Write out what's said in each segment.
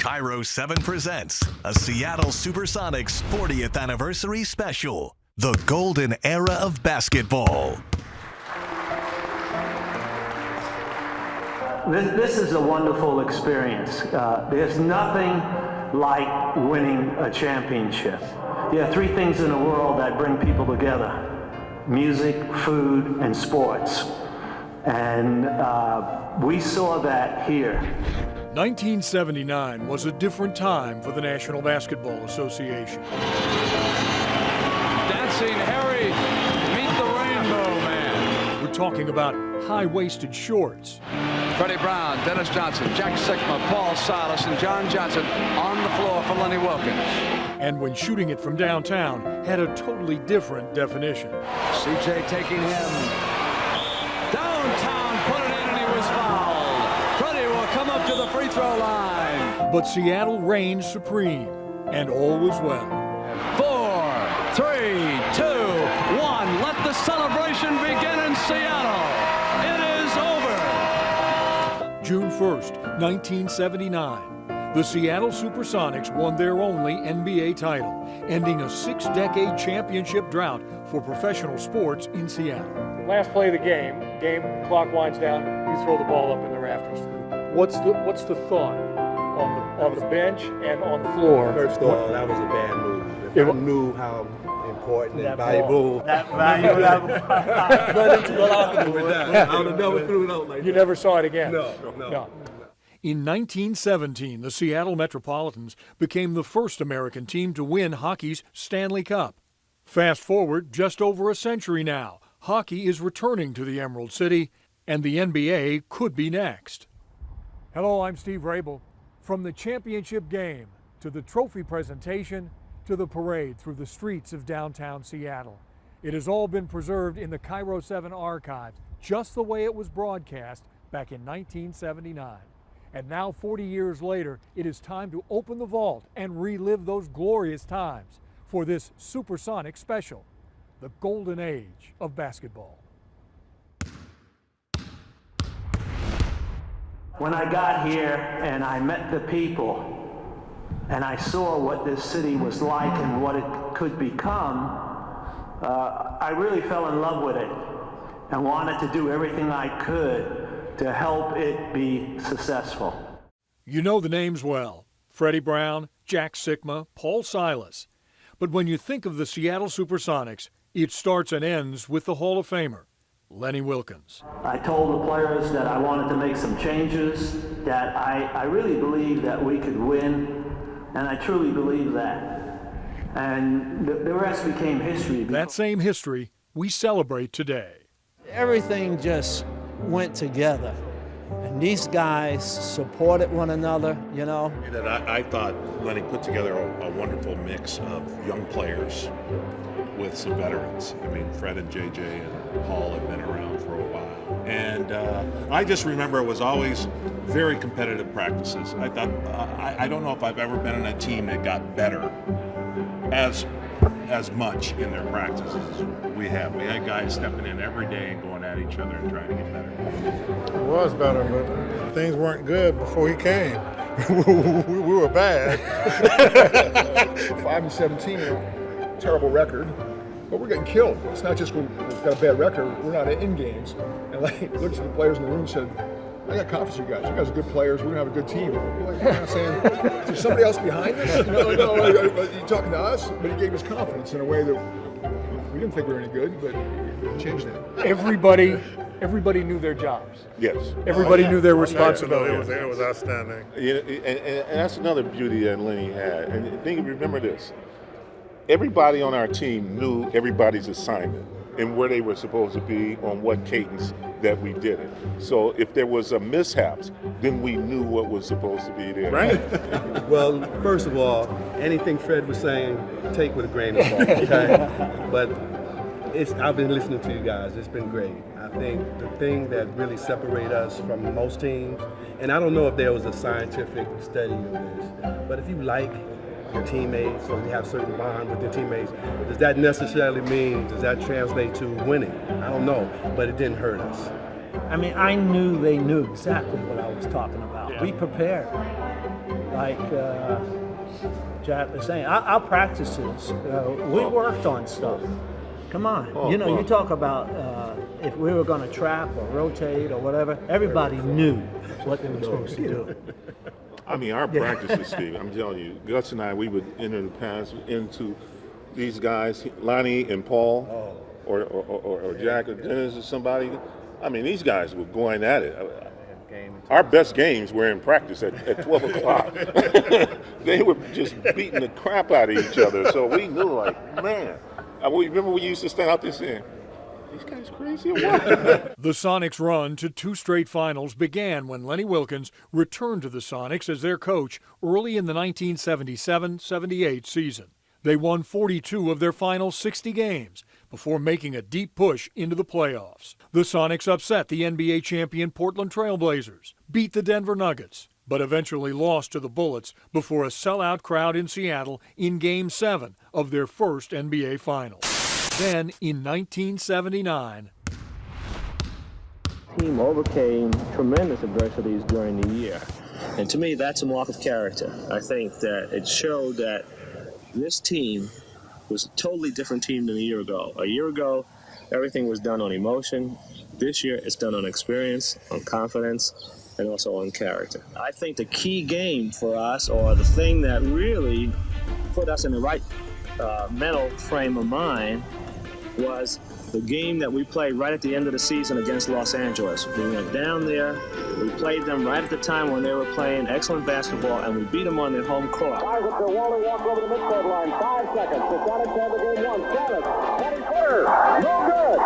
KIRO 7 presents a Seattle Supersonics 40th anniversary special, The Golden Era of Basketball. This is a wonderful experience. There's nothing like winning a championship. There are three things in the world that bring people together: music, food, and sports. And we saw that here. 1979 was a different time for the National Basketball Association. Dancing Harry, meet the Rainbow Man. We're talking about high-waisted shorts. Freddie Brown, Dennis Johnson, Jack Sikma, Paul Silas, and John Johnson on the floor for Lenny Wilkins. And when shooting it from downtown had a totally different definition. CJ taking him downtown, put it in, and he was fouled. Freddie will come up to the free throw line. But Seattle reigned supreme, and all was well. 4, 3, 2, 1. Let the celebration begin in Seattle. It is over. June 1st, 1979. The Seattle Supersonics won their only NBA title, ending a 6-decade championship drought for professional sports in Seattle. Last play of the game clock winds down, you throw the ball up in the rafters. What's the thought on the bench and on the floor? First of all, that was a bad move. If I knew how important and valuable That value level. running to the locker room with that, I would have never threw it out like that. You never saw it again? No. In 1917, the Seattle Metropolitans became the first American team to win hockey's Stanley Cup. Fast forward just over a century now, hockey is returning to the Emerald City, and the NBA could be next. Hello, I'm Steve Rabel. From the championship game to the trophy presentation to the parade through the streets of downtown Seattle, it has all been preserved in the KIRO 7 archives, just the way it was broadcast back in 1979. And now, 40 years later, it is time to open the vault and relive those glorious times for this Supersonic special, the golden age of basketball. When I got here and I met the people and I saw what this city was like and what it could become, I really fell in love with it and wanted to do everything I could to help it be successful. You know the names well: Freddie Brown, Jack Sikma, Paul Silas. But when you think of the Seattle Supersonics, it starts and ends with the Hall of Famer, Lenny Wilkins. I told the players that I wanted to make some changes, that I really believed that we could win, and I truly believe that. And the rest became history. That same history we celebrate today. Everything just went together, and these guys supported one another, you know. That I thought Lenny put together a wonderful mix of young players with some veterans. I mean, Fred and JJ and Paul had been around for a while. And I just remember it was always very competitive practices. I thought, I don't know if I've ever been on a team that got better as much in their practices as we have. We had guys stepping in every day and going at each other and trying to get better. It was better, but things weren't good before he came. we were bad. 5-17, terrible record, but we're getting killed. It's not just we've got a bad record, we're not in games. And like, looked at the players in the room and said, I got confidence in you guys. You guys are good players. We're going to have a good team. We're like, I'm saying, is there somebody else behind us? You know, you're talking to us, but he gave us confidence in a way that we didn't think we were any good, but he changed that. Everybody knew their jobs. Yes. Everybody knew their responsibilities. It was outstanding. And that's another beauty that Lenny had. And remember this. Everybody on our team knew everybody's assignment and where they were supposed to be on what cadence that we did it. So if there was a mishaps, then we knew what was supposed to be there. Right. Well, first of all, anything Fred was saying, take with a grain of salt, okay? But I've been listening to you guys. It's been great. I think the thing that really separates us from most teams, and I don't know if there was a scientific study of this, but if you like your teammates or you have certain bond with your teammates, does that necessarily mean, does that translate to winning? I don't know, but it didn't hurt us. I mean, I knew they knew exactly what I was talking about. We prepared. like Jack was saying. Our practices, we worked on stuff. Come on, you talk about if we were going to trap or rotate or whatever, everybody knew what they were supposed to do. I mean, our practices, Steve, I'm telling you, Gus and I, we would enter the pass into these guys, Lonnie and Paul, or Jack or Dennis or somebody. I mean, these guys were going at it. Our best games were in practice at 12 o'clock. They were just beating the crap out of each other. So we knew, like, man. Remember we used to stand out there saying, these guys crazy or what? The Sonics' run to 2 straight finals began when Lenny Wilkens returned to the Sonics as their coach early in the 1977-78 season. They won 42 of their final 60 games before making a deep push into the playoffs. The Sonics upset the NBA champion Portland Trail Blazers, beat the Denver Nuggets, but eventually lost to the Bullets before a sellout crowd in Seattle in Game 7 of their first NBA Finals. Then, in 1979, The team overcame tremendous adversities during the year. And to me, that's a mark of character. I think that it showed that this team was a totally different team than a year ago. A year ago, everything was done on emotion. This year, it's done on experience, on confidence, and also on character. I think the key game for us, or the thing that really put us in the right mental frame of mind, was the game that we played right at the end of the season against Los Angeles. We went down there, we played them right at the time when they were playing excellent basketball, and we beat them on their home court. Wally walked over the midcourt line, 5 seconds. The Sonics have the game won. Sonics, 20-footer, no good.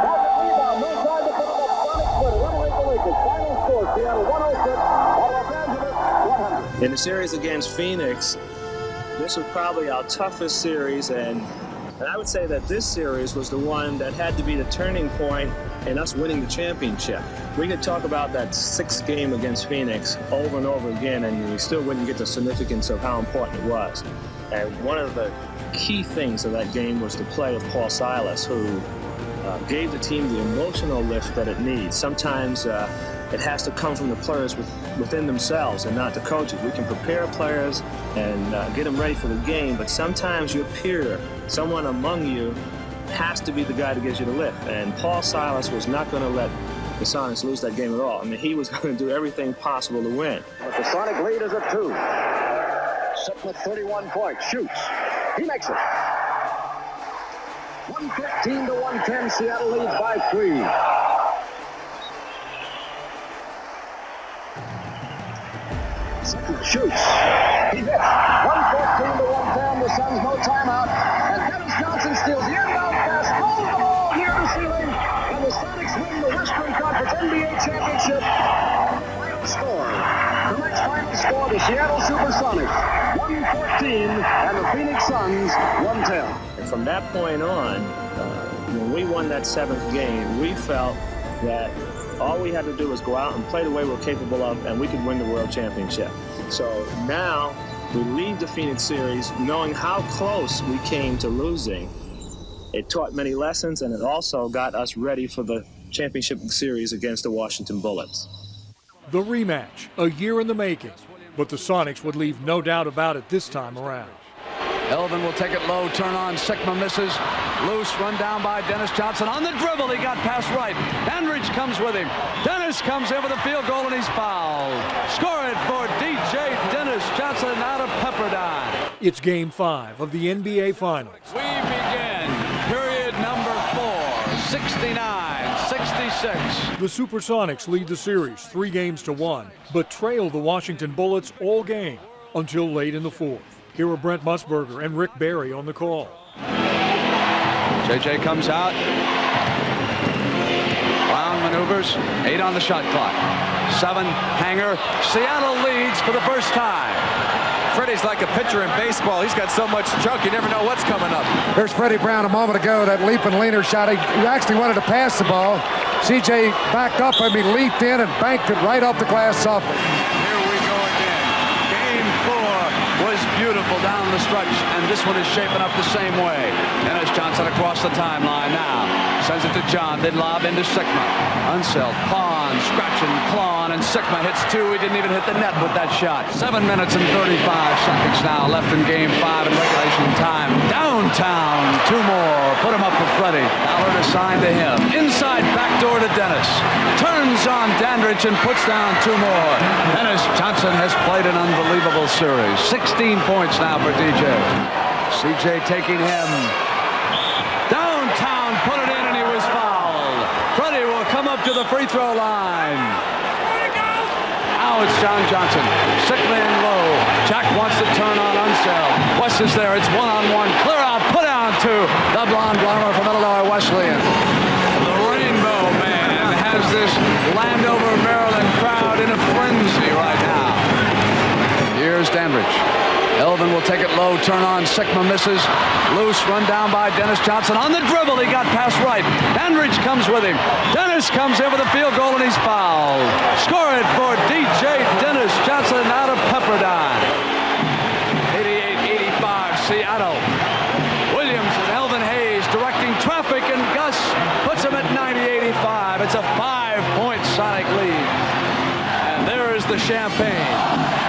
That's a rebound, no time to put it up. Sonics win, running the Lakers. Final score, Seattle 106, Los Angeles 100. In the series against Phoenix, this was probably our toughest series, and I would say that this series was the one that had to be the turning point in us winning the championship. We could talk about that 6th game against Phoenix over and over again, and we still wouldn't get the significance of how important it was. And one of the key things of that game was the play of Paul Silas, who gave the team the emotional lift that it needs. Sometimes it has to come from the players within themselves and not the coaches. We can prepare players and get them ready for the game, but sometimes your peer, someone among you, has to be the guy that gives you the lift. And Paul Silas was not going to let the Sonics lose that game at all. I mean, he was going to do everything possible to win. But the Sonic lead is at 2. Sitting with 31 points, shoots. He makes it. 115 to 110, Seattle leads by 3. Second shoots. He hits. 114 to 110. The Suns no timeout. And Dennis Johnson steals the inbound pass, rolls the ball near the ceiling, and the Sonics win the Western Conference NBA Championship. Final score. Tonight's final score: the Seattle Supersonics 114 and the Phoenix Suns 110. And from that point on, when we won that 7th game, we felt that all we had to do was go out and play the way we're capable of, and we could win the world championship. So now we leave the Phoenix series knowing how close we came to losing. It taught many lessons, and it also got us ready for the championship series against the Washington Bullets. the rematch, a year in the making, but the Sonics would leave no doubt about it this time around. Elvin will take it low, turn on, Sigma misses. Loose, run down by Dennis Johnson. On the dribble, he got past right. Henrich comes with him. Dennis comes in with a field goal, and he's fouled. Score it for DJ Dennis Johnson out of Pepperdine. It's Game 5 of the NBA Finals. We begin period number 4, 69-66. The Supersonics lead the series 3-1, but trail the Washington Bullets all game until late in the fourth. Here are Brent Musburger and Rick Barry on the call. JJ comes out. Brown maneuvers. 8 on the shot clock. 7 hanger. Seattle leads for the first time. Freddie's like a pitcher in baseball. He's got so much junk, you never know what's coming up. There's Freddie Brown a moment ago, that leap and leaner shot. He actually wanted to pass the ball. CJ backed up him, he leaped in and banked it right off the glass softly. Here we go again. Game 4 was beautiful. beautiful down the stretch, and this one is shaping up the same way. Dennis Johnson across the timeline now. Sends it to John, then lob into Sigma. Unseld, pawn, scratching, clawing, and Sigma hits two. He didn't even hit the net with that shot. 7 minutes and 35 seconds now left in game 5 in regulation time. Downtown, 2 more. Put him up for Freddie. Allard assigned to him. Inside, backdoor to Dennis. Turns on Dandridge and puts down 2 more. Dennis Johnson has played an unbelievable series. 16 points now for DJ. CJ taking him downtown, put it in, and he was fouled. Freddie will come up to the free throw line. Now it's John Johnson. Sigma in low. Jack wants to turn on Unseld. West is there. It's one-on-one. Clear out. Put down to the blonde blonde from Illinois Wesleyan. The Rainbow Man has this Landover, Maryland crowd in a frenzy right now. Here's Dandridge. Elvin will take it low, turn on, Sigma misses. Loose, run down by Dennis Johnson. On the dribble, he got past right. Dandridge comes with him. Dennis comes in with a field goal, and he's fouled. Score it for DJ Dennis Johnson out of Pepperdine. 88-85, Seattle. Williams and Elvin Hayes directing traffic, and Gus puts him at 90-85. It's a 5-point Sonic lead. And there is the champagne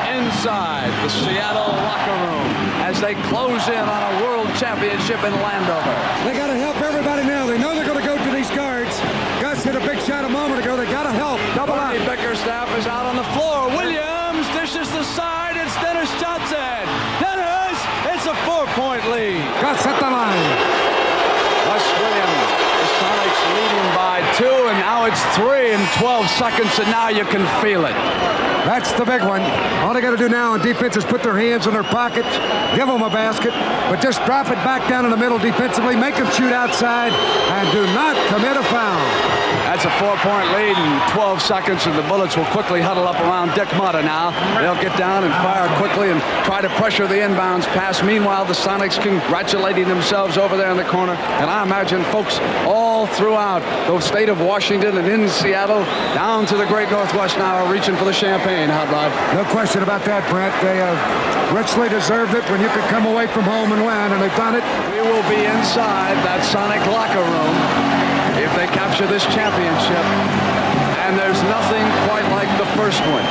inside the Seattle locker room as they close in on a world championship in Landover. They got to help everybody now. They know they're going to go to these guards. Gus hit a big shot a moment ago. They got to help. Double up. Bickerstaff is out on the floor. Williams dishes the side. It's Dennis Johnson. Dennis, it's a 4-point lead. Gus at the line. Gus Williams, the Sonics leading by 2, and now it's 3 in 12 seconds, and now you can feel it. That's the big one. All they got to do now on defense is put their hands in their pockets, give them a basket, but just drop it back down in the middle defensively, make them shoot outside, and do not commit a foul. That's a 4-point lead in 12 seconds, and the Bullets will quickly huddle up around Dick Mutta now. They'll get down and fire quickly and try to pressure the inbounds pass. Meanwhile, the Sonics congratulating themselves over there in the corner, and I imagine folks all throughout the state of Washington and in Seattle, down to the great Northwest now, are reaching for the champagne, Hot Rod. No question about that, Brent. They richly deserved it when you could come away from home and win, and they've done it. We will be inside that Sonic locker room if they capture this championship, and there's nothing quite like the first one.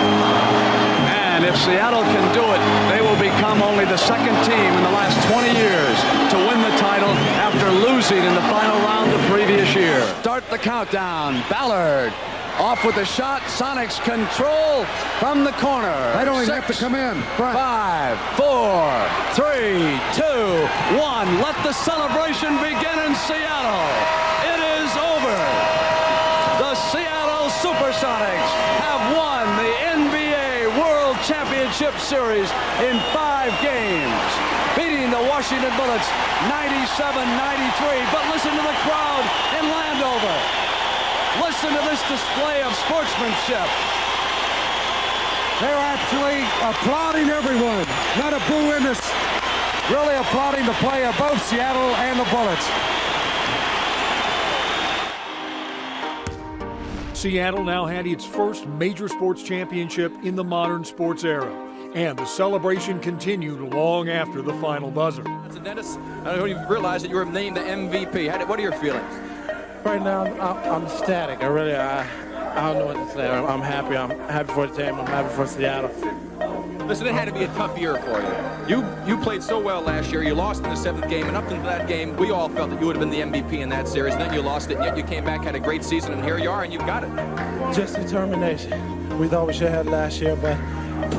And if Seattle can do it, they will become only the second team in the last 20 years to win the title after losing in the final round the previous year. Start the countdown. Ballard off with the shot. Sonics control from the corner. They don't even have to come in. 5, 4, 3, 2, 1. Let the celebration begin in Seattle. It is over. The Seattle Supersonics have won the NBA World Championship Series in 5 games, beating the Washington Bullets 97-93. But listen to the crowd in Landover. Listen to this display of sportsmanship. They're actually applauding everyone. Not a boo in this. Really applauding the play of both Seattle and the Bullets. Seattle now had its first major sports championship in the modern sports era, and the celebration continued long after the final buzzer. So Dennis, I don't know if you realize that you were named the MVP. What are your feelings? Right now, I'm ecstatic. I don't know what to say. I'm happy. I'm happy for the team. I'm happy for Seattle. Listen, it had to be a tough year for you. You played so well last year. You lost in the 7th game, and up until that game, we all felt that you would have been the MVP in that series. And then you lost it, and yet you came back, had a great season, and here you are, and you've got it. Just determination. We thought we should have had last year, but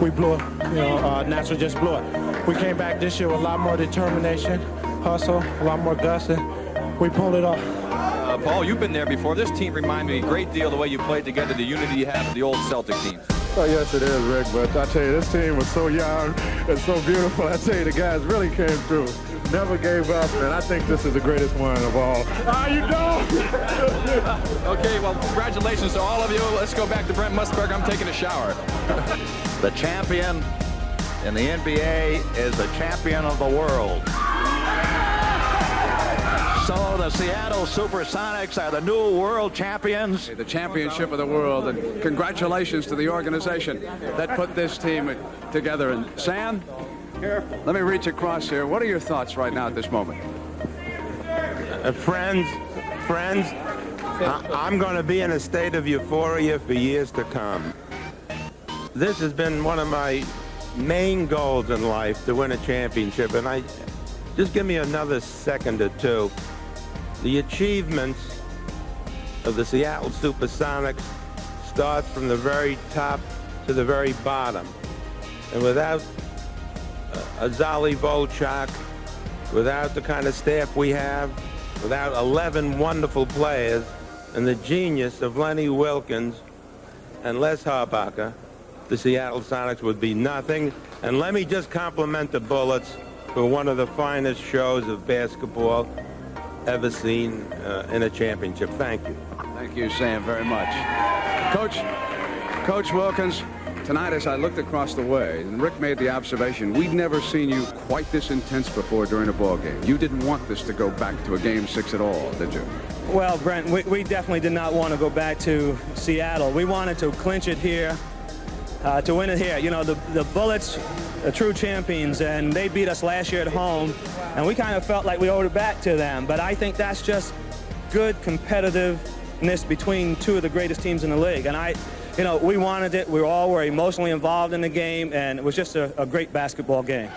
we blew it. Natural just blew it. We came back this year with a lot more determination, hustle, a lot more guts, and we pulled it off. Paul, you've been there before. This team reminded me a great deal of the way you played together, the unity you have with the old Celtic team. Oh, yes, it is, Rick, but I tell you, this team was so young and so beautiful. I tell you, the guys really came through. Never gave up, and I think this is the greatest one of all. You don't! Okay, well, congratulations to all of you. Let's go back to Brent Musburg. I'm taking a shower. The champion in the NBA is the champion of the world. So the Seattle Supersonics are the new world champions. The championship of the world, and congratulations to the organization that put this team together. And Sam, Careful. Let me reach across here. What are your thoughts right now at this moment? Friends, I'm going to be in a state of euphoria for years to come. This has been one of my main goals in life, to win a championship, and just give me another second or two. The achievements of the Seattle Supersonics starts from the very top to the very bottom. And without Azali Volchak, without the kind of staff we have, without 11 wonderful players, and the genius of Lenny Wilkins and Les Harbacher, the Seattle Sonics would be nothing. And let me just compliment the Bullets for one of the finest shows of basketball ever seen in a championship. Thank you. Thank you, Sam, very much. Coach Wilkins, tonight as I looked across the way, and Rick made the observation, we'd never seen you quite this intense before during a ball game. You didn't want this to go back to a Game 6 at all, did you? Well, Brent, we definitely did not want to go back to Seattle. We wanted to clinch it here, to win it here. You know, the Bullets are true champions, and they beat us last year at home, and we kind of felt like we owed it back to them. But I think that's just good competitiveness between two of the greatest teams in the league. And you know, we wanted it. We all were emotionally involved in the game, and it was just a great basketball game.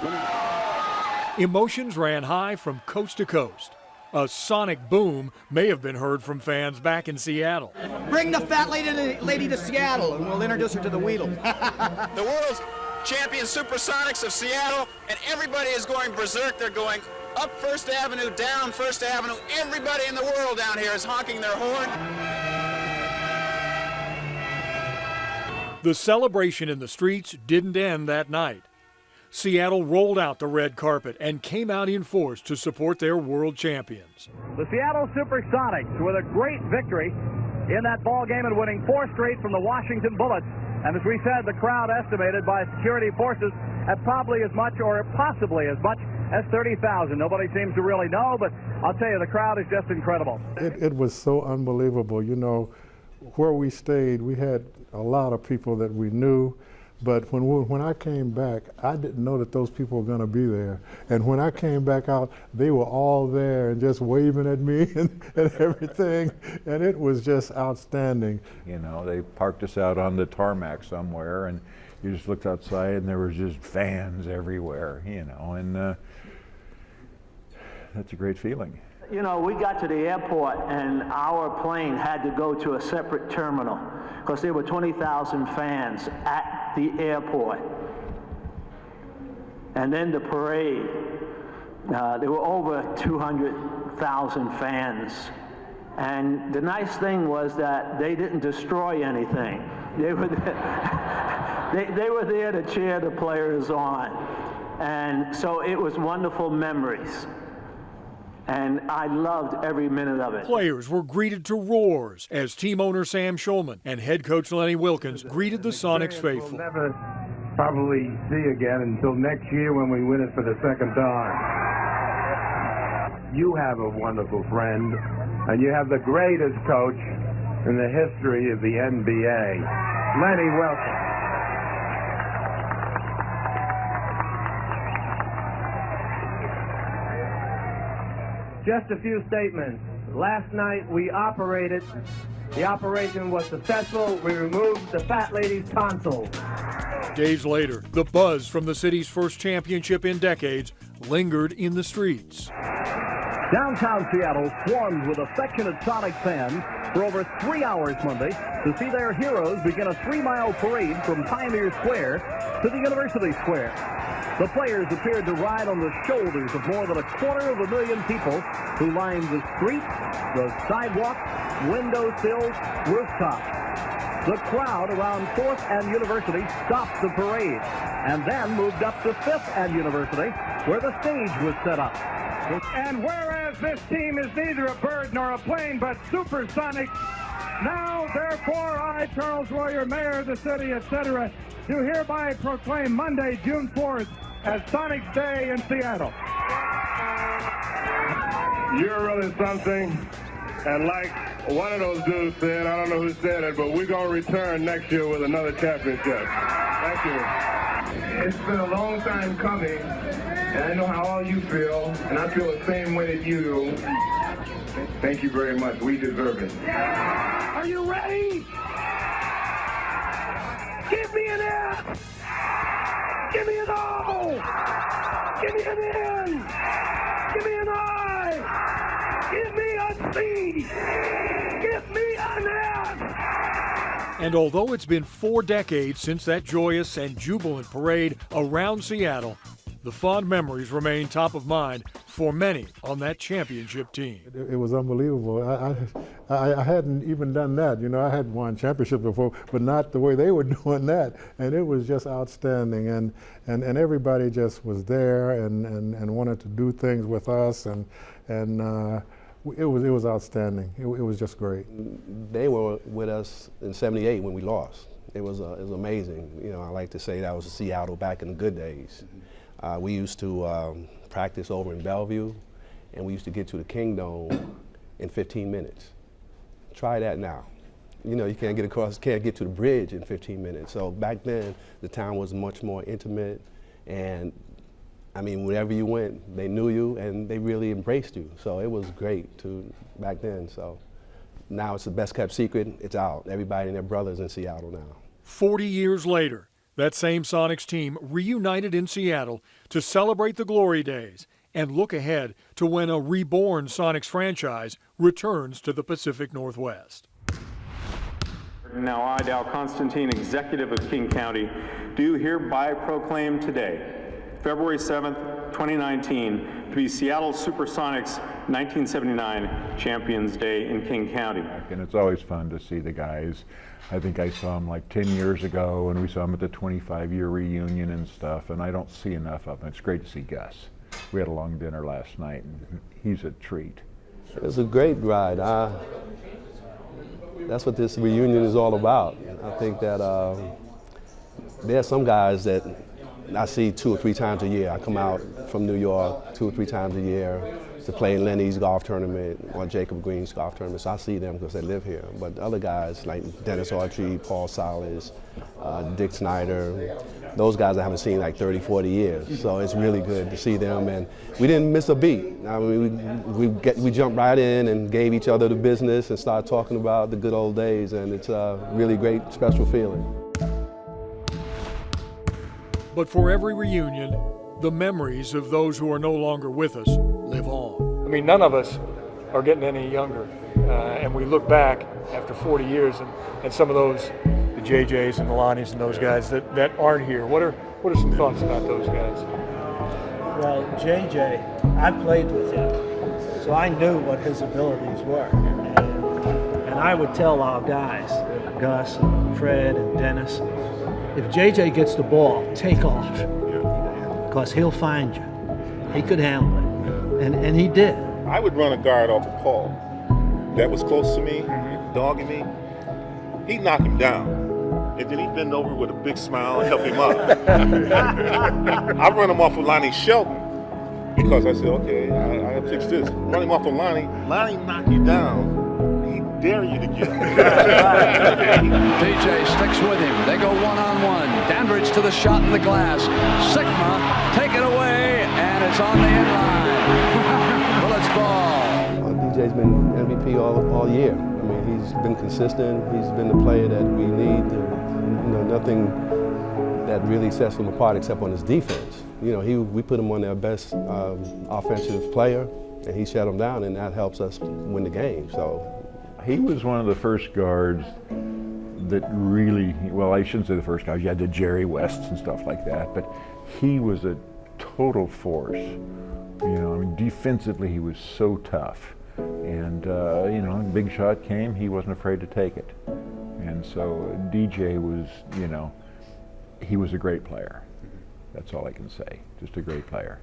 Emotions ran high from coast to coast. A sonic boom may have been heard from fans back in Seattle. Bring the fat lady to Seattle, and we'll introduce her to the Weedle. The world's champion Supersonics of Seattle, and everybody is going berserk. They're going up First Avenue, down First Avenue. Everybody in the world down here is honking their horn. The celebration in the streets didn't end that night. Seattle rolled out the red carpet and came out in force to support their world champions. The Seattle Supersonics with a great victory in that ball game and winning 4 straight from the Washington Bullets. And as we said, the crowd estimated by security forces at probably as much or possibly as much as 30,000. Nobody seems to really know, but I'll tell you, the crowd is just incredible. It was so unbelievable. You know, where we stayed, we had a lot of people that we knew, but when I came back, I didn't know that those people were going to be there. And when I came back out, they were all there and just waving at me and everything, and it was just outstanding. You know, they parked us out on the tarmac somewhere, and you just looked outside and there was just fans everywhere, you know, and that's a great feeling. You know, we got to the airport and our plane had to go to a separate terminal because there were 20,000 fans at the airport. And then the parade, there were over 200,000 fans. And the nice thing was that they didn't destroy anything. They were they were there to cheer the players on. And so it was wonderful memories. And I loved every minute of it. Players were greeted to roars as team owner Sam Schulman and head coach Lenny Wilkins greeted the Sonics faithful. We'll never probably see again until next year when we win it for the second time. You have a wonderful friend, and you have the greatest coach in the history of the NBA, Lenny Wilkins. Just a few statements. Last night we operated. The operation was successful. We removed the fat lady's tonsils. Days later, the buzz from the city's first championship in decades lingered in the streets. Downtown Seattle swarmed with affectionate Sonic fans for over 3 hours Monday to see their heroes begin a 3-mile parade from Pioneer Square to the University Square. The players appeared to ride on the shoulders of more than 250,000 people who lined the streets, the sidewalks, windowsills, rooftops. The crowd around 4th and University stopped the parade and then moved up to 5th and University, where the stage was set up. And whereas this team is neither a bird nor a plane, but supersonic, now, therefore, I, Charles Royer, Mayor of the city, etc., do hereby proclaim Monday, June 4th, as Sonics Day in Seattle. You're really something, and like one of those dudes said, I don't know who said it, but we're going to return next year with another championship. Thank you. It's been a long time coming, and I know how all you feel, and I feel the same way that you do. Thank you very much. We deserve it. Are you ready? Give me an F! Give me an O! Give me an N! Give me an I! Give me a C! Give me an F! And although it's been 4 decades since that joyous and jubilant parade around Seattle, the fond memories remain top of mind for many on that championship team. It was unbelievable. I hadn't even done that. You know, I had won championships before, but not the way they were doing that. And it was just outstanding. And everybody just was there and wanted to do things with us. And it was outstanding. It was just great. They were with us in '78 when we lost. It was amazing. You know, I like to say that was Seattle back in the good days. We used to practice over in Bellevue, and we used to get to the Kingdom in 15 minutes. Try that now. You know, you can't get to the bridge in 15 minutes. So back then, the town was much more intimate, and I mean, wherever you went, they knew you, and they really embraced you. So it was great back then. So now it's the best kept secret. It's out. Everybody and their brothers in Seattle now. 40 years later, that same Sonics team reunited in Seattle to celebrate the glory days and look ahead to when a reborn Sonics franchise returns to the Pacific Northwest. Now I, Dow Constantine, Executive of King County, do hereby proclaim today, February 7th, 2019, to be Seattle Supersonics 1979 Champions Day in King County. And it's always fun to see the guys. I think I saw them like 10 years ago, and we saw them at the 25-year reunion and stuff, and I don't see enough of them. It's great to see Gus. We had a long dinner last night, and he's a treat. It was a great ride. That's what this reunion is all about. I think that there are some guys that I see 2 or 3 times a year. I come out from New York 2 or 3 times a year to play in Lenny's golf tournament or Jacob Green's golf tournament. So I see them because they live here. But other guys like Dennis Autry, Paul Salas, Dick Snyder, those guys I haven't seen like 30, 40 years. So it's really good to see them. And we didn't miss a beat. I mean, we jumped right in and gave each other the business and started talking about the good old days. And it's a really great, special feeling. But for every reunion, the memories of those who are no longer with us live on. I mean, none of us are getting any younger. And we look back after 40 years and some of those, the JJs and the Lonnies and those guys that aren't here. What are some thoughts about those guys? Well, JJ, I played with him, so I knew what his abilities were. And I would tell our guys, Gus and Fred and Dennis, if JJ gets the ball, take off, because he'll find you. He could handle it, and he did. I would run a guard off of Paul that was close to me, dogging me. He'd knock him down, and then he'd bend over with a big smile and help him up. I run him off of Lonnie Shelton because I said, okay, I gotta fix this. Run him off of Lonnie knock you down. Dare you to get DJ sticks with him. They go one-on-one. Dandridge to the shot in the glass. Sigma, take it away, and it's on the inline. Bullets ball. DJ's been MVP all year. I mean, he's been consistent. He's been the player that we need. Nothing that really sets him apart except on his defense. We put him on their best offensive player, and he shut him down, and that helps us win the game. So. He was one of the first guards that really, well, I shouldn't say the first guards, you had the Jerry Wests and stuff like that, but he was a total force. I mean, defensively he was so tough. And, big shot came, he wasn't afraid to take it. And so DJ was, he was a great player. That's all I can say, just a great player.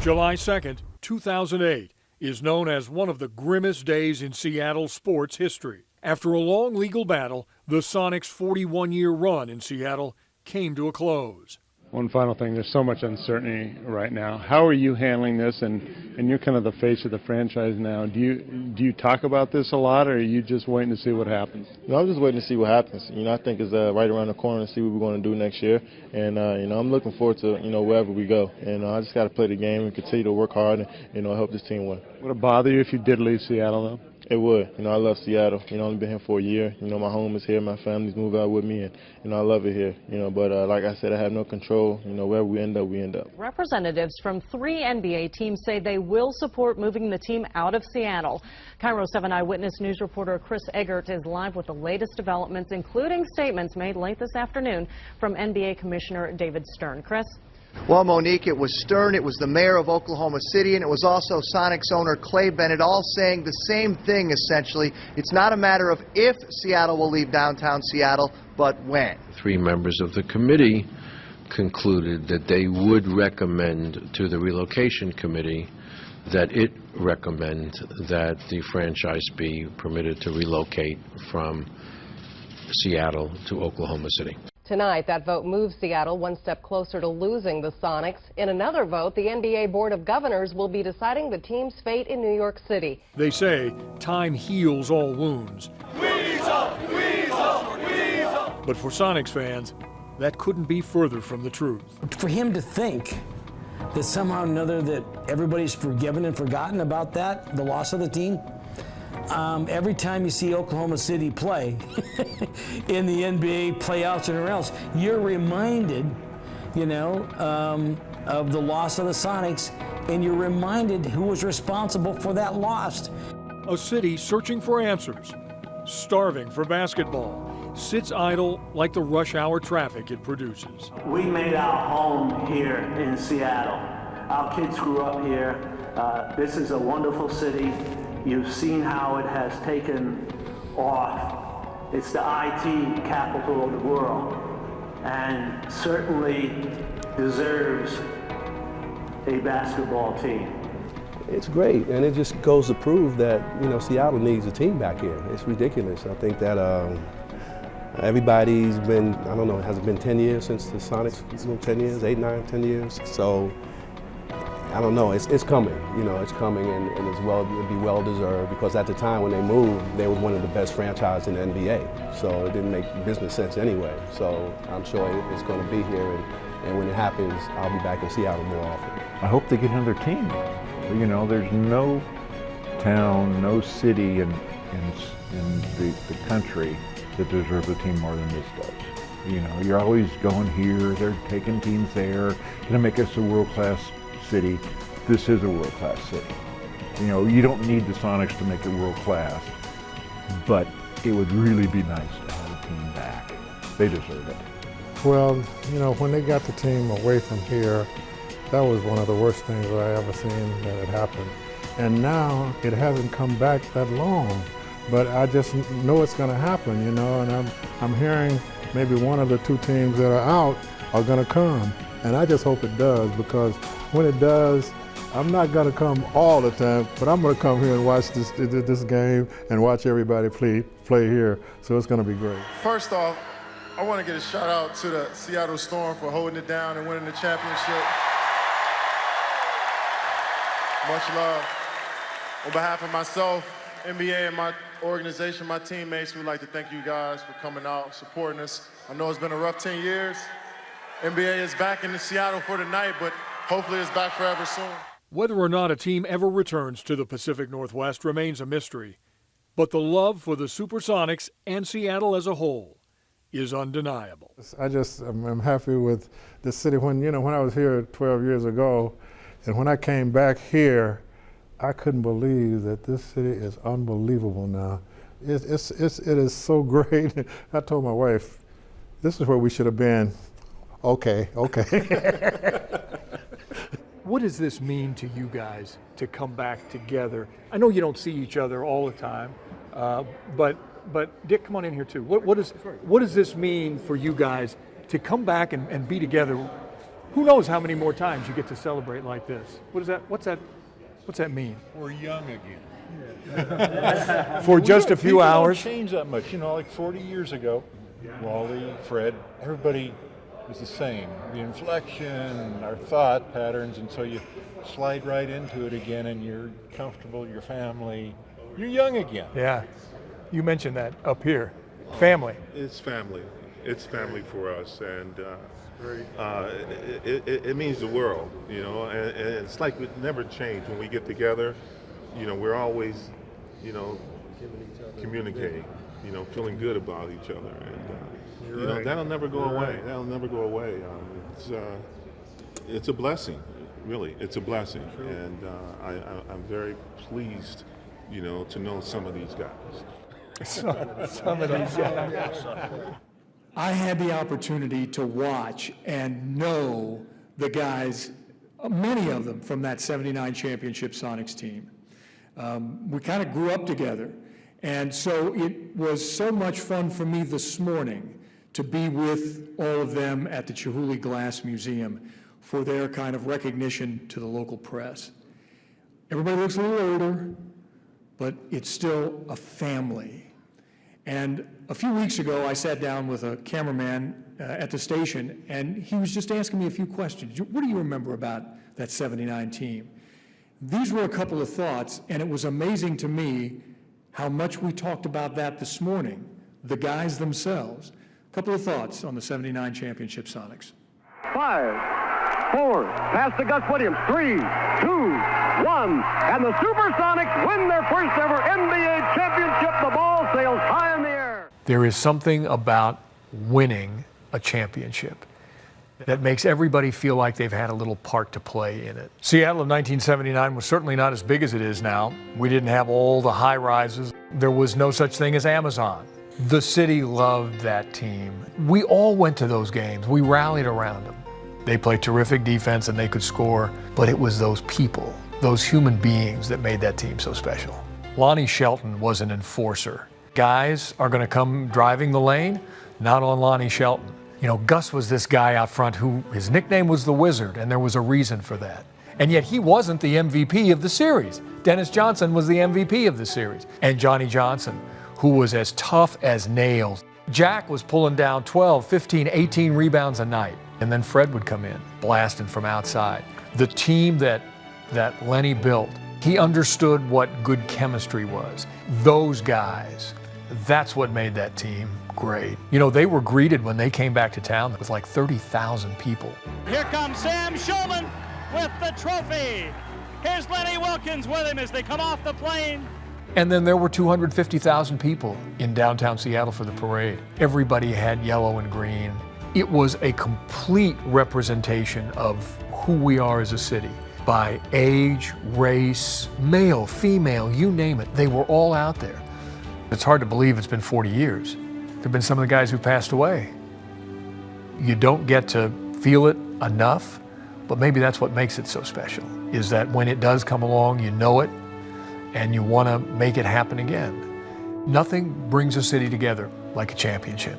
July 2nd, 2008. Is known as one of the grimmest days in Seattle sports history. After a long legal battle, the Sonics' 41-year run in Seattle came to a close. One final thing, there's so much uncertainty right now. How are you handling this? And you're kind of the face of the franchise now. Do you talk about this a lot, or are you just waiting to see what happens? No, I'm just waiting to see what happens. I think it's right around the corner to see what we're going to do next year. And, I'm looking forward to, wherever we go. And I just got to play the game and continue to work hard and, help this team win. Would it bother you if you did leave Seattle, though? It would. I love Seattle. I've only been here for a year. My home is here. My family's moved out with me, and I love it here. But like I said, I have no control. Wherever we end up, we end up. Representatives from 3 NBA teams say they will support moving the team out of Seattle. KIRO 7 Eyewitness News reporter Chris Eggert is live with the latest developments, including statements made late this afternoon from NBA Commissioner David Stern. Chris? Well, Monique, it was Stern, it was the mayor of Oklahoma City, and it was also Sonics owner Clay Bennett, all saying the same thing, essentially. It's not a matter of if Seattle will leave downtown Seattle, but when. 3 members of the committee concluded that they would recommend to the relocation committee that it recommend that the franchise be permitted to relocate from Seattle to Oklahoma City. Tonight, that vote moves Seattle one step closer to losing the Sonics. In another vote, the NBA Board of Governors will be deciding the team's fate in New York City. They say time heals all wounds. Weasel, weasel, weasel. But for Sonics fans, that couldn't be further from the truth. For him to think that somehow or another that everybody's forgiven and forgotten about that, the loss of the team, every time you see Oklahoma City play in the NBA playoffs and everywhere else, you're reminded, of the loss of the Sonics, and you're reminded who was responsible for that loss. A city searching for answers, starving for basketball, sits idle like the rush hour traffic it produces. We made our home here in Seattle. Our kids grew up here. This is a wonderful city. You've seen how it has taken off. It's the IT capital of the world, and certainly deserves a basketball team. It's great, and it just goes to prove that, Seattle needs a team back here. It's ridiculous. I think that everybody's been, I don't know, has it been 10 years since the Sonics? 10 years, 8, 9, 10 years? So, I don't know, it's coming, it's coming, and it'll be well deserved, because at the time when they moved, they were one of the best franchises in the NBA, so it didn't make business sense anyway. So I'm sure it's going to be here, and when it happens, I'll be back in Seattle more often. I hope they get another team. There's no town, no city in the country that deserves a team more than this does. You're always going here, they're taking teams there, going to make us a world-class city. This is a world-class city. You don't need the Sonics to make it world-class, but it would really be nice to have a team back. They deserve it. Well, when they got the team away from here, that was one of the worst things that I ever seen that had happened. And now it hasn't come back that long, but I just know it's going to happen, and I'm hearing maybe one of the 2 teams that are out are going to come, and I just hope it does, because when it does, I'm not going to come all the time, but I'm going to come here and watch this game and watch everybody play here. So it's going to be great. First off, I want to get a shout out to the Seattle Storm for holding it down and winning the championship. Much love. On behalf of myself, NBA, and my organization, my teammates, we'd like to thank you guys for coming out, supporting us. I know it's been a rough 10 years. NBA is back in Seattle for tonight, but hopefully it's back forever soon. Whether or not a team ever returns to the Pacific Northwest remains a mystery, but the love for the Supersonics and Seattle as a whole is undeniable. I'm happy with the city. When I was here 12 years ago, and when I came back here, I couldn't believe that this city is unbelievable now. It is so great. I told my wife, this is where we should have been. Okay. What does this mean to you guys to come back together? I know you don't see each other all the time, but Dick, come on in here too. What does this mean for you guys to come back and be together? Who knows how many more times you get to celebrate like this? What's that mean? We're young again. For just a few hours. Don't change that much. Like 40 years ago, Wally, Fred, everybody is the same. The inflection, our thought patterns, and so you slide right into it again, and you're comfortable, your family, you're young again. Yeah. You mentioned that up here. Family. It's family. It's family for us, and it means the world, you know, and it's like we never change when we get together. You know, we're always, you know, communicating, you know, feeling good about each other, and you know, that'll never go away. That'll never go away. It's a blessing, really. It's a blessing, and I'm very pleased, you know, to know some of these guys. Some of these guys. I had the opportunity to watch and know the guys, many of them from that '79 championship Sonics team. We kind of grew up together, and so it was so much fun for me this morning to be with all of them at the Chihuly Glass Museum for their kind of recognition to the local press. Everybody looks a little older, but it's still a family. And a few weeks ago, I sat down with a cameraman at the station, and he was just asking me a few questions. What do you remember about that '79 team? These were a couple of thoughts, and it was amazing to me how much we talked about that this morning, the guys themselves. A couple of thoughts on the '79 championship Sonics. 5, 4, pass to Gus Williams, 3, 2, 1, and the Supersonics win their first ever NBA championship. The ball sails high in the air. There is something about winning a championship that makes everybody feel like they've had a little part to play in it. Seattle of 1979 was certainly not as big as it is now. We didn't have all the high rises. There was no such thing as Amazon. The city loved that team. We all went to those games. We rallied around them. They played terrific defense and they could score, but it was those people, those human beings that made that team so special. Lonnie Shelton was an enforcer. Guys are going to come driving the lane, not on Lonnie Shelton. You know, Gus was this guy out front who, his nickname was the Wizard, and there was a reason for that. And yet he wasn't the MVP of the series. Dennis Johnson was the MVP of the series. And Johnny Johnson, who was as tough as nails. Jack was pulling down 12, 15, 18 rebounds a night. And then Fred would come in, blasting from outside. The team that Lenny built, he understood what good chemistry was. Those guys, that's what made that team great. You know, they were greeted when they came back to town with like 30,000 people. Here comes Sam Shulman with the trophy. Here's Lenny Wilkins with him as they come off the plane. And then there were 250,000 people in downtown Seattle for the parade. Everybody had yellow and green. It was a complete representation of who we are as a city. By age, race, male, female, you name it, they were all out there. It's hard to believe it's been 40 years. There have been some of the guys who passed away. You don't get to feel it enough, but maybe that's what makes it so special, is that when it does come along, you know it, and you want to make it happen again. Nothing brings a city together like a championship.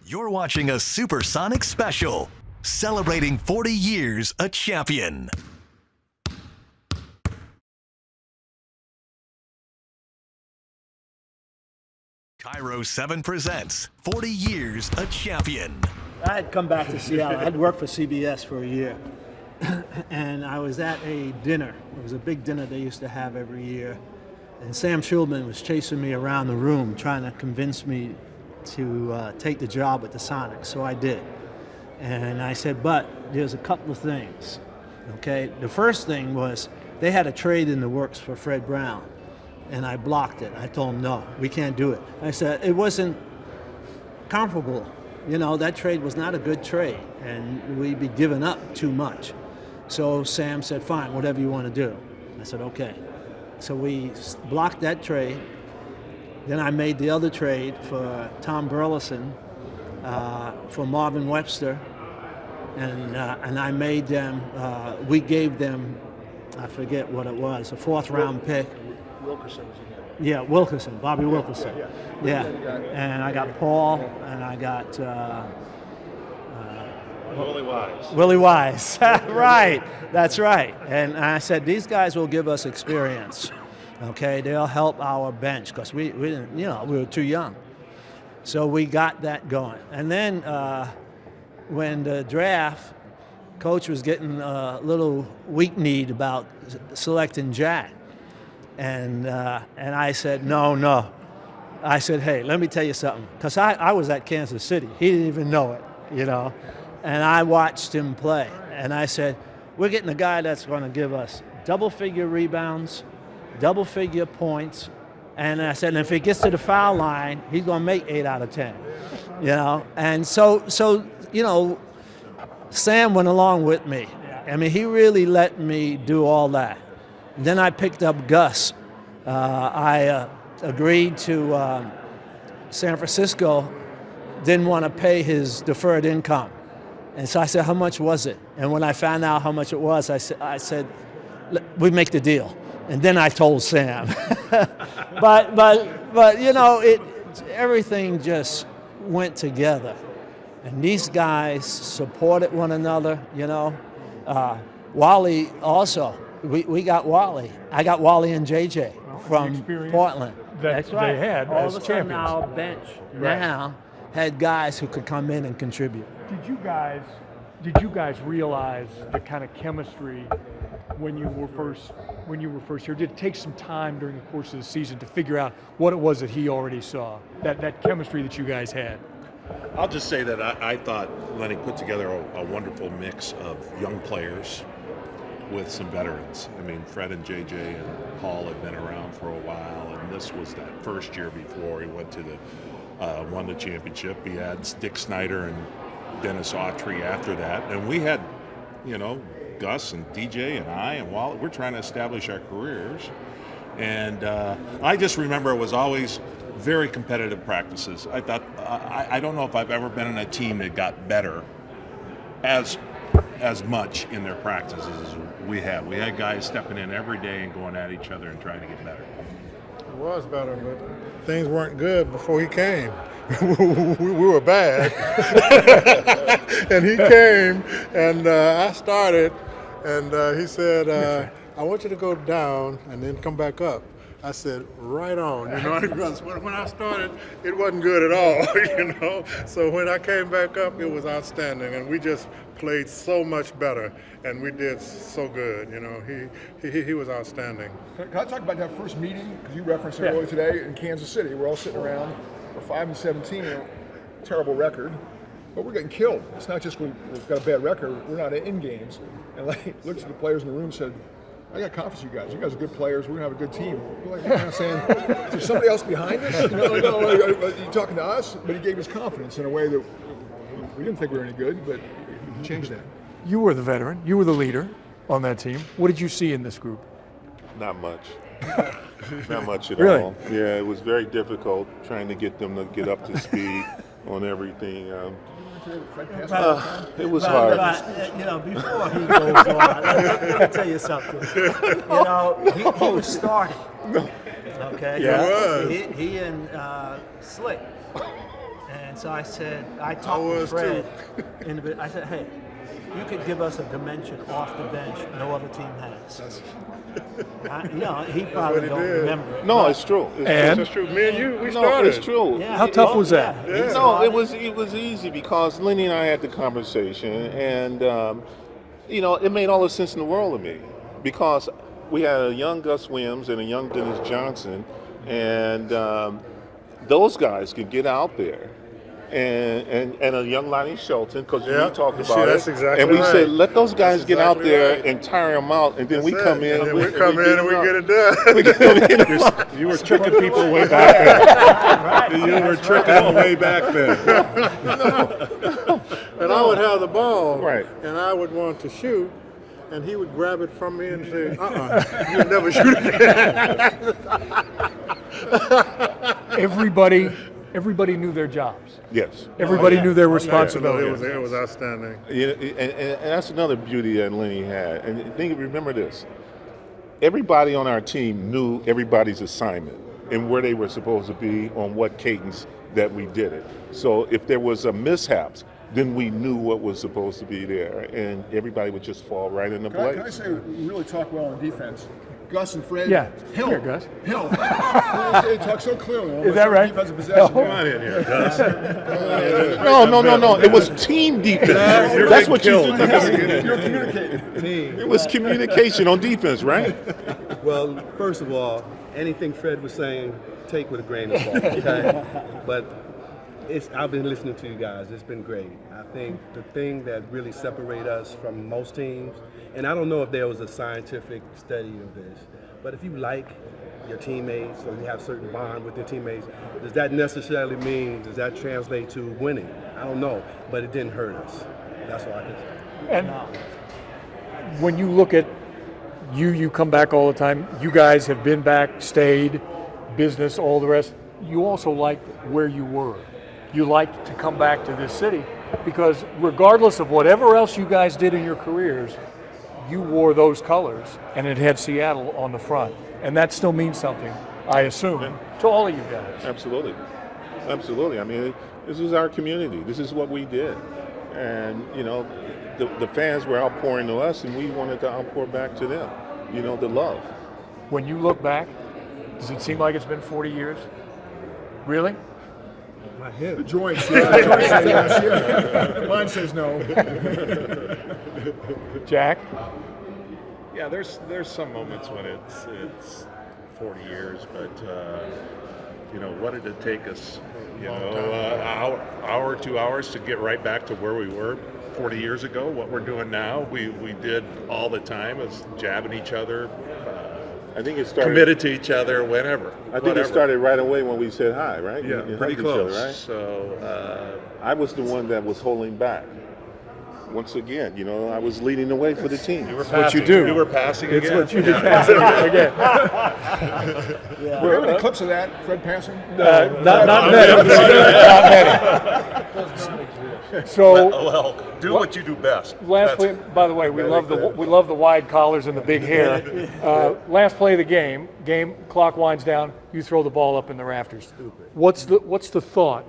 You're watching a Supersonic special, celebrating 40 years a champion. KIRO 7 presents 40 years a champion. I had come back to Seattle. I had worked for CBS for a year. And I was at a dinner. It was a big dinner they used to have every year. And Sam Shulman was chasing me around the room trying to convince me to take the job with the Sonics. So I did. And I said, but there's a couple of things. Okay, the first thing was they had a trade in the works for Fred Brown. And I blocked it. I told him, no, we can't do it. I said, it wasn't comparable. You know, that trade was not a good trade, and we'd be giving up too much. So Sam said, fine, whatever you want to do. I said, okay. So we blocked that trade. Then I made the other trade for Tom Burleson, for Marvin Webster, and I made them, we gave them, I forget what it was, a 4th round pick. Wilkerson was in there. Yeah, Wilkerson, Bobby Wilkerson. Yeah, and I got Paul, and I got Willie Wise. Willie Wise, right, that's right. And I said, these guys will give us experience, okay? They'll help our bench because we didn't, we were too young. So we got that going. And then when the draft, Coach was getting a little weak-kneed about selecting Jack. And I said, no. I said, hey, let me tell you something. Because I was at Kansas City. He didn't even know it, And I watched him play. And I said, we're getting a guy that's going to give us double-figure rebounds, double-figure points. And I said, and if he gets to the foul line, he's going to make 8 out of 10. And so Sam went along with me. I mean, he really let me do all that. Then I picked up Gus. I agreed to San Francisco, didn't want to pay his deferred income. And so I said, how much was it? And when I found out how much it was, I said, we make the deal. And then I told Sam. but everything just went together. And these guys supported one another, Wally also. We got Wally. I got Wally and JJ from Portland. That's right. They had all as of a sudden champions. our bench now had guys who could come in and contribute. Did you guys realize the kind of chemistry when you were first here? Did it take some time during the course of the season to figure out what it was that he already saw, that chemistry that you guys had? I'll just say that I thought Lenny put together a wonderful mix of young players with some veterans. I mean, Fred and JJ and Paul had been around for a while, and this was that first year before he went to won the championship. He had Dick Snyder and Dennis Autry after that, and we had, Gus and DJ and I and Wally. We're trying to establish our careers, and I just remember it was always very competitive practices. I thought I don't know if I've ever been in a team that got better as much in their practices as we have. We had guys stepping in every day and going at each other and trying to get better. It was better, but things weren't good before he came. we were bad. And he came, and I started, and he said, I want you to go down and then come back up. I said, right on, because when I started, it wasn't good at all, So when I came back up, it was outstanding, and we just played so much better, and we did so good, He was outstanding. Can I talk about that first meeting? Because you referenced it earlier today in Kansas City. We're all sitting around. We're 5-17, terrible record, but we're getting killed. It's not just we've got a bad record. We're not in games. And looked at the players in the room and said, I got confidence in you guys. You guys are good players. We're going to have a good team. We're kind of saying, is there somebody else behind us? You're talking to us? But he gave us confidence in a way that we didn't think we were any good, but he changed that. You were the veteran. You were the leader on that team. What did you see in this group? Not much. Not much at Really? all. Yeah, it was very difficult trying to get them to get up to speed on everything. It was hard. Before he goes on, let me tell you something. He was starting. Okay. Yeah. He and Slick. And so I said, I talked with Fred. I said, hey, you could give us a dimension off the bench no other team has. He probably don't remember. No, it's true. It's true. Me and you, we started. No, it's true. Yeah, How tough was that? Yeah. No, it was easy because Lenny and I had the conversation, and it made all the sense in the world to me because we had a young Gus Williams and a young Dennis Johnson, and those guys could get out there. And a young Lonnie Shelton, because we talked about that's it. Exactly and we right. said, let those guys get out there and tire them out, and then we come in. And we get it done. You were tricking people way back then. You were tricking them way back then. And I would have the ball, right, and I would want to shoot, and he would grab it from me and say, you'll never shoot again. Everybody knew their jobs. Yes. Everybody knew their responsibilities. It was outstanding. And that's another beauty that Lenny had. And remember this. Everybody on our team knew everybody's assignment and where they were supposed to be on what cadence that we did it. So if there was a mishaps, then we knew what was supposed to be there, and everybody would just fall right into place. Can I say we really talk well on defense? Gus and Fred. Yeah. Hill. Here, Gus. Hill. They talk so clearly. Is that right? Defensive possession. Come on in here, Gus. No. It was team defense. That's what you do. You're communicating. It was communication on defense, right? Well, first of all, anything Fred was saying, take with a grain of salt, okay? But I've been listening to you guys. It's been great. I think the thing that really separates us from most teams, and I don't know if there was a scientific study of this, but if you like your teammates or you have certain bond with your teammates, does that necessarily mean, does that translate to winning? I don't know, but it didn't hurt us. That's all I can say. And when you look at you come back all the time. You guys have been back, stayed, business, all the rest. You also liked where you were. You liked to come back to this city because regardless of whatever else you guys did in your careers, you wore those colors and it had Seattle on the front. And that still means something, I assume, to all of you guys. Absolutely. I mean, this is our community. This is what we did. And, the fans were outpouring to us and we wanted to outpour back to them, the love. When you look back, does it seem like it's been 40 years? Really? My head. The joints, yeah. Mine says no. Jack? Yeah, there's some moments when it's 40 years, but what did it take us? Hour, 2 hours to get right back to where we were 40 years ago. What we're doing now, we did all the time, is jabbing each other. I think it started committed to each other whenever. I think it started right away when we said hi, right? Yeah, You pretty hugged each close. other, right? So I was the one that was holding back. Once again, I was leading the way for the team. You were That's what you do. You were passing it's again. It's what you did, passing again. Yeah. Were there any clips of that, Fred passing? Not many. So well, do what you do best. Last play, by the way, we love the wide collars and the big hair. Last play of the game clock winds down. You throw the ball up in the rafters. What's the thought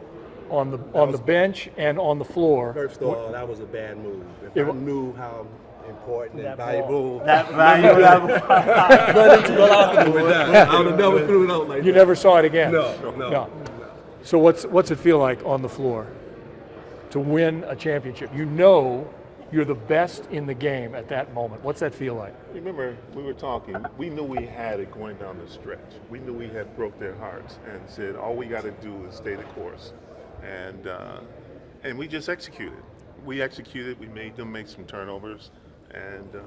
on the bench and on the floor? First of all, that was a bad move. If I knew how important and valuable I would have never threw it out like that. You never saw it again? No. So what's it feel like on the floor to win a championship? You're the best in the game at that moment. What's that feel like? Remember, we were talking, we knew we had it going down the stretch. We knew we had broke their hearts and said, all we got to do is stay the course. And we just executed. We executed, we made them make some turnovers, and it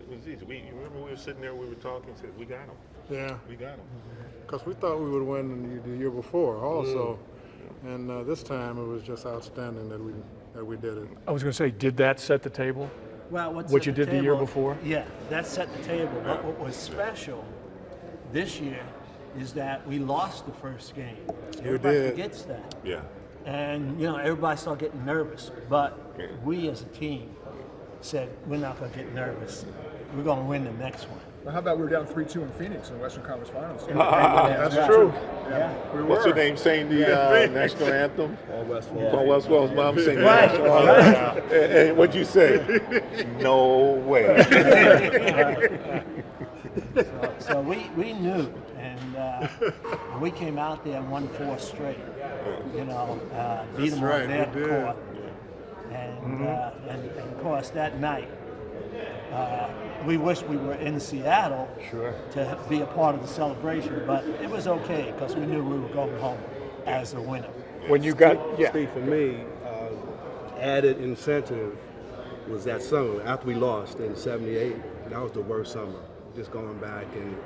was easy. You remember we were sitting there, we were talking, said, we got them. Yeah. We got them. Because we thought we would win the year before also. And this time it was just outstanding that we did it. I was going to say, did that set the table? Well, what you did the year before? Yeah, that set the table. But what was special this year is that we lost the first game. Everybody forgets that. Yeah. And, everybody started getting nervous. But we as a team said, we're not going to get nervous. We're going to win the next one. Well, how about we were down 3-2 in Phoenix in the Western Conference Finals? That's true. Yeah. What's her name saying the national anthem? Paul Westwell's mom saying the national anthem. And what'd you say? No way. So we knew, and we came out there and won 4 straight. Beat them on their court. And of course, that night, we wish we were in Seattle to be a part of the celebration, but it was okay because we knew we were going home as a winner. When you got, Steve, for me, added incentive was that summer after we lost in '78. That was the worst summer. Just going back and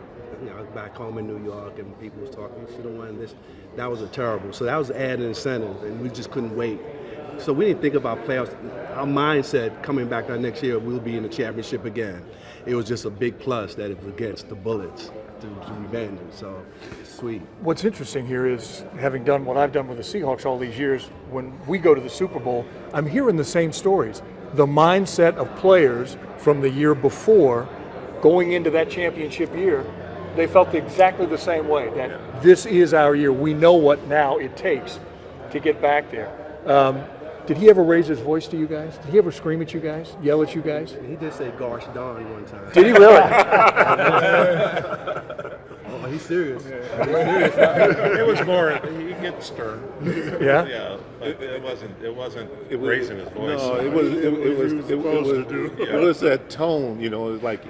I was back home in New York and people was talking, you should have won this. That was terrible. So that was added incentive, and we just couldn't wait. So we didn't think about playoffs. Our mindset coming back that next year, we'll be in the championship again. It was just a big plus that it was against the Bullets to revenge it. So it's sweet. What's interesting here is, having done what I've done with the Seahawks all these years, when we go to the Super Bowl, I'm hearing the same stories. The mindset of players from the year before going into that championship year, they felt exactly the same way, that this is our year. We know what now it takes to get back there. Did he ever raise his voice to you guys? Did he ever scream at you guys, yell at you guys? He did say "Gosh darn" one time. Did he really? Oh, he's serious. It was more. He gets stern. Yeah. Yeah, but it wasn't raising his voice. No, it was that tone. You know, it was like.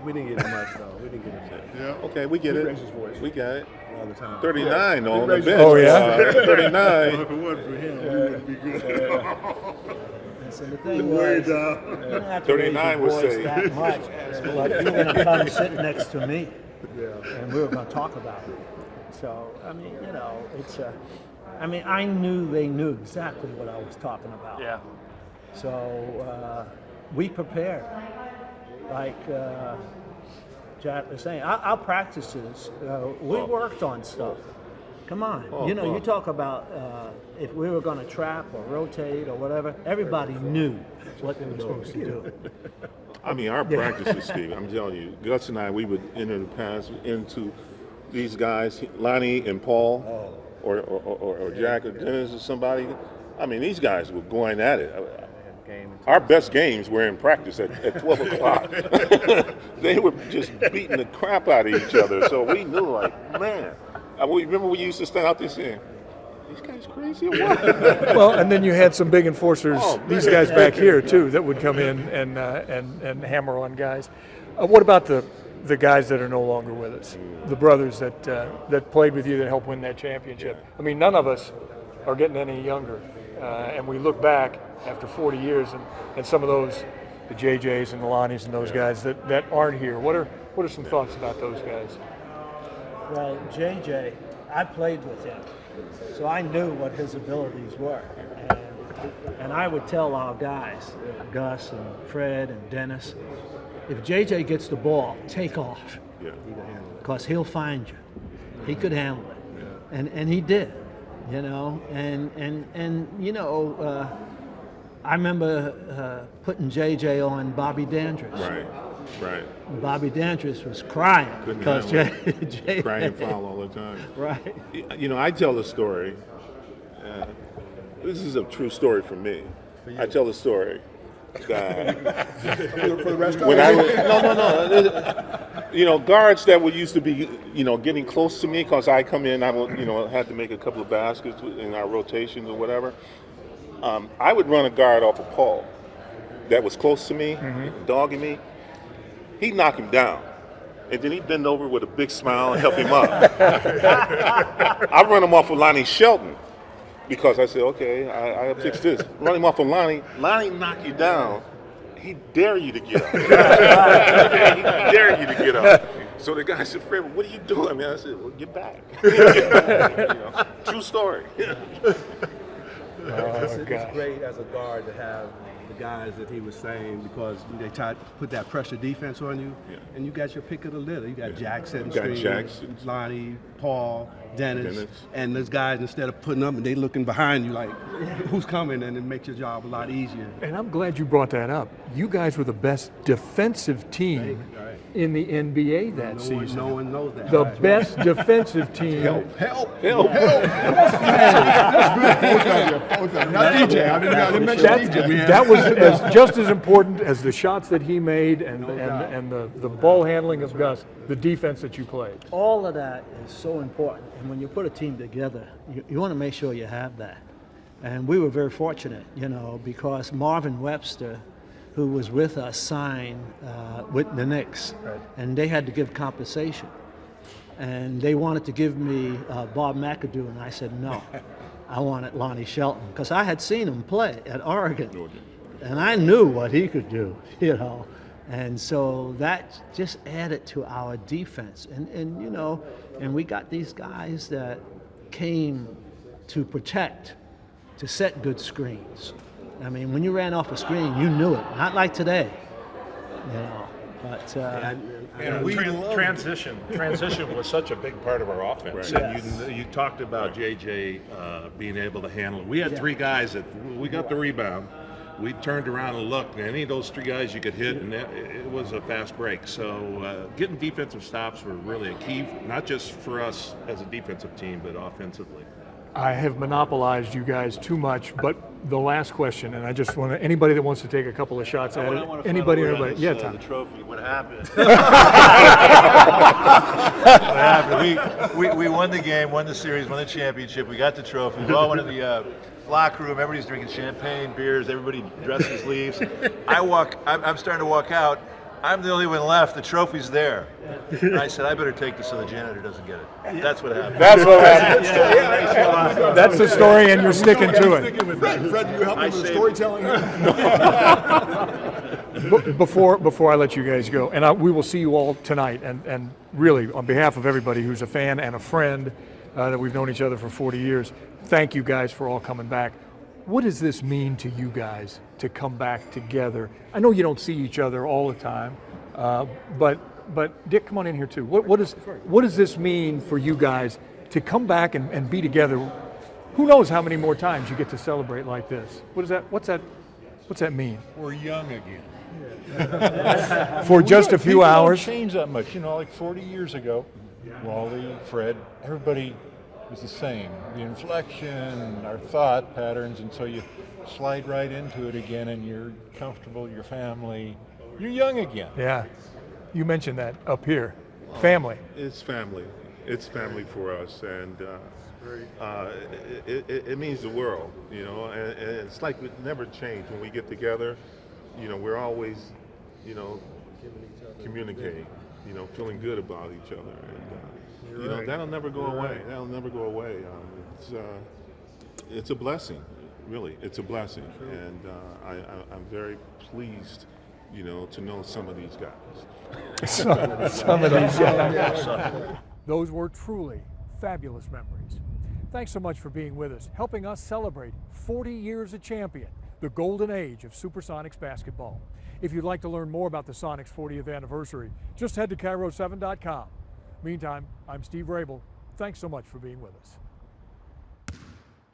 We didn't get it much though. We didn't get it. Yeah. Okay, we get it. raised his voice. We got it. All the time. 39 on the raised bench. his Oh, yeah? 39. Well, if it wasn't for him, we wouldn't be good. And so the thing was, you didn't have to raise 39 your would voice say. that much, but you were going to come sit next to me, and we were going to talk about it. So, I mean, you know, I mean, I knew they knew exactly what I was talking about. Yeah. So we prepared. Like Jack was saying, our practices, we worked on stuff. Come on, you know, you talk about if we were going to trap or rotate or whatever, everybody knew what they were supposed to do. I mean, our practices, Steve, I'm telling you, Gus and I, we would enter the pass into these guys, Lonnie and Paul, or Jack or Dennis or somebody. I mean, these guys were going at it. Our best games were in practice at 12 o'clock. They were just beating the crap out of each other. So we knew, like, man. Remember we used to stand out there saying, these guys crazy or what? Well, and then you had some big enforcers, these guys back here too, that would come in and hammer on guys. What about the guys that are no longer with us, the brothers that played with you that helped win that championship? I mean, none of us are getting any younger, and we look back after 40 years, and some of those, the JJs and the Lonnies and those guys that aren't here. What are some thoughts about those guys? Well, JJ, I played with him, so I knew what his abilities were. And I would tell our guys, Gus and Fred and Dennis, if JJ gets the ball, take off, because he'll find you. He could handle it, and he did, you know. And you know, I remember putting JJ on Bobby Dandridge. Right. Bobby Dandridge was crying because Jay crying foul all the time. Right. You know, I tell the story. This is a true story for me. I tell the story that For the rest of when I was, no. You know, guards that would used to be, you know, getting close to me because I come in, I would, you know, had to make a couple of baskets in our rotations or whatever. I would run a guard off of Paul that was close to me, dogging me. He'd knock him down, and then he'd bend over with a big smile and help him up. I run him off of Lonnie Shelton because I said, okay, I'll fix this. Run him off of Lonnie. Lonnie knock you down. He dare you to get up. He dare you to get up. So the guy said, Fred, what are you doing, man? I said, well, get back. You know, true story. It's great as a guard to have the guys that he was saying, because they tried to put that pressure defense on you, and you got your pick of the litter. You got Jackson, Lonnie, Paul, Dennis, and those guys, instead of putting up and they looking behind you like, who's coming, and it makes your job a lot easier. And I'm glad you brought that up. You guys were the best defensive team in the NBA that season. No one knows that. The best defensive team. Help. Not DJ. I didn't mention DJ. That was just as important as the shots that he made and the ball handling of Gus, the defense that you played. All of that is so important. And when you put a team together, you want to make sure you have that. And we were very fortunate, you know, because Marvin Webster, who was with us, signed with the Knicks, and they had to give compensation. And they wanted to give me Bob McAdoo, and I said no. I wanted Lonnie Shelton, because I had seen him play at Oregon, and I knew what he could do, you know. And so that just added to our defense. And you know, and we got these guys that came to protect, to set good screens. I mean, when you ran off a screen, you knew it. Not like today, you know. But and transition was such a big part of our offense. Right. And you talked about JJ being able to handle it. We had three guys that we got the rebound. We turned around and looked, and any of those three guys you could hit, and it was a fast break. So getting defensive stops were really a key, not just for us as a defensive team, but offensively. I have monopolized you guys too much, but the last question, and I just want to, anybody that wants to take a couple of shots at it, anybody, yeah, Tom. The trophy, what happened? What happened? We won the game, won the series, won the championship. We got the trophy. We all went to the locker room. Everybody's drinking champagne, beers. Everybody dresses, leaves. I'm starting to walk out. I'm the only one left. The trophy's there. And I said, I better take this so the janitor doesn't get it. That's what happened. That's what happened. That's the story, and you're sticking to it. Fred, you help me with the storytelling here? Before I let you guys go, and we will see you all tonight, and really, on behalf of everybody who's a fan and a friend that we've known each other for 40 years, thank you guys for all coming back. What does this mean to you guys to come back together? I know you don't see each other all the time, but Dick, come on in here too. What does this mean for you guys to come back and be together? Who knows how many more times you get to celebrate like this? What's that mean? We're young again. For just a few people hours. Don't change that much, like 40 years ago. Wally, Fred, everybody was the same. The inflection, our thought patterns, and so you slide right into it again, and you're comfortable. Your family, you're young again. Yeah, you mentioned that up here, family. It's family. It's family for us, and it means the world, and it's like we never change when we get together. We're always, communicating, feeling good about each other, and that'll never go away. That'll never go away. It's a blessing, really. It's a blessing, and I'm very pleased, to know some of these guys. some of these guys. Those were truly fabulous memories. Thanks so much for being with us, helping us celebrate 40 years of champion, the golden age of Supersonics basketball. If you'd like to learn more about the Sonics 40th anniversary, just head to KIRO7.com. Meantime, I'm Steve Rabel. Thanks so much for being with us.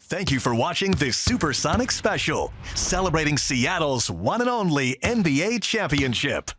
Thank you for watching this Supersonics special, celebrating Seattle's one and only NBA championship.